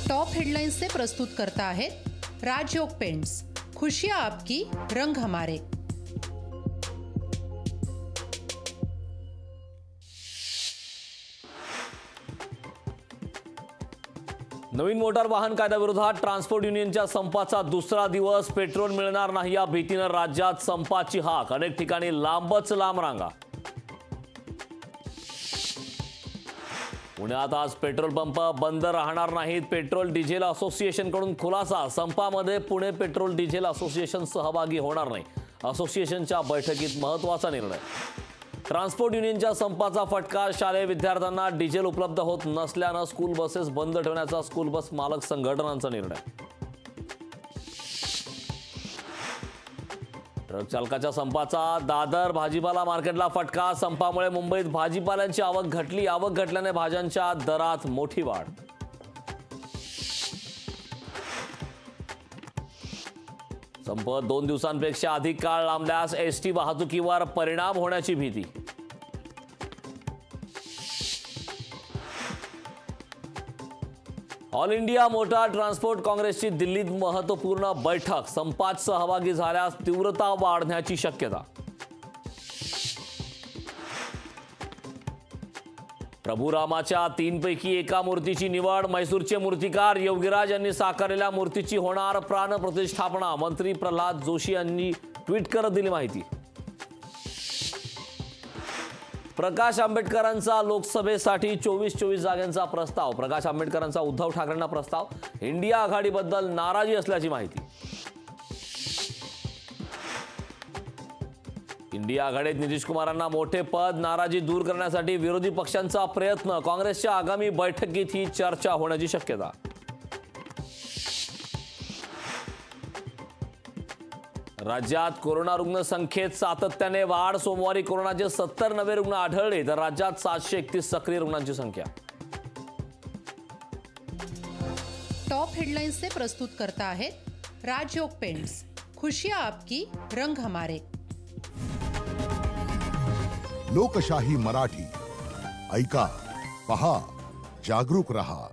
Top headlines से प्रस्तुत करता है राजयोग पेंट्स, खुशियां आपकी, रंग हमारे। नवीन मोटार वाहन कायद्याविरोधात ट्रान्सपोर्ट युनियनच्या संपाचा दुसरा दिवस। पेट्रोल मिळणार नाही या भीतीने राज्यात संपाची हाक। अनेक ठिकाणी लांबच लांब रांगा। पुण्यात आज पेट्रोल पंप बंद राहणार नाहीत। पेट्रोल डिझेल असोसिएशन कडून खुलासा। संपामध्ये पुणे पेट्रोल डिझेल असोसिएशन सहभागी होणार नाही। असोसिएशनच्या बैठकीत महत्त्वाचा निर्णय। ट्रान्सपोर्ट युनियनच्या संपाचा फटका। शालेय विद्यार्थ्यांना डिझेल उपलब्ध होत नसल्याने स्कूल बसेस बंद ठेवण्याचा स्कूल बस मालक संघटनांचा निर्णय। ट्रक चालकाच्या संपाचा दादर भाजीपाला मार्केटला फटका। संपामुळे मुंबईत भाजीपाल्याची आवक घटली। आवक घटल्याने भाज्यांच्या दरात मोठी वाढ। संप 2 दिवसांपेक्षा अधिक काळ लांबल्यास एसटी वाहतुकीवर परिणाम होण्याची भीती। ऑल इंडिया मोटार ट्रान्सपोर्ट काँग्रेसची दिल्लीत महत्त्वपूर्ण बैठक। संपात सहभागी झाल्यास तीव्रता वाढण्याची शक्यता। प्रभू रामाच्या 3 पैकी एका मूर्तीची निवड। मैसूरचे मूर्तिकार योगीराज यांनी साकारलेल्या मूर्तीची होणार प्राण प्रतिष्ठापना। मंत्री प्रल्हाद जोशी यांनी ट्विट करत दिली माहिती। प्रकाश आंबेडकरांचा लोकसभेसाठी 24 जागांचा प्रस्ताव। प्रकाश आंबेडकरांचा उद्धव ठाकरेंना प्रस्ताव। इंडिया आघाडीबद्दल नाराजी असल्याची माहिती। इंडिया आघाडीत नितीश कुमारांना मोठे पद। नाराजी दूर करण्यासाठी विरोधी पक्षांचा प्रयत्न। काँग्रेसच्या आगामी बैठकीत ही चर्चा होण्याची शक्यता। राज्यात कोरोना रुग्ण संख्येत सातत्याने वाढ। सोमवारी कोरोनाचे 70 नवे रुग्ण आढळले तर राज्यात 731 सक्रिय रुग्णांची संख्या। टॉप हेडलाइंस से प्रस्तुत करता है राजयोग पेंट्स, खुशियां आपकी, रंग हमारे। लोकशाही मराठी ऐका, पहा, जागरूक रहा।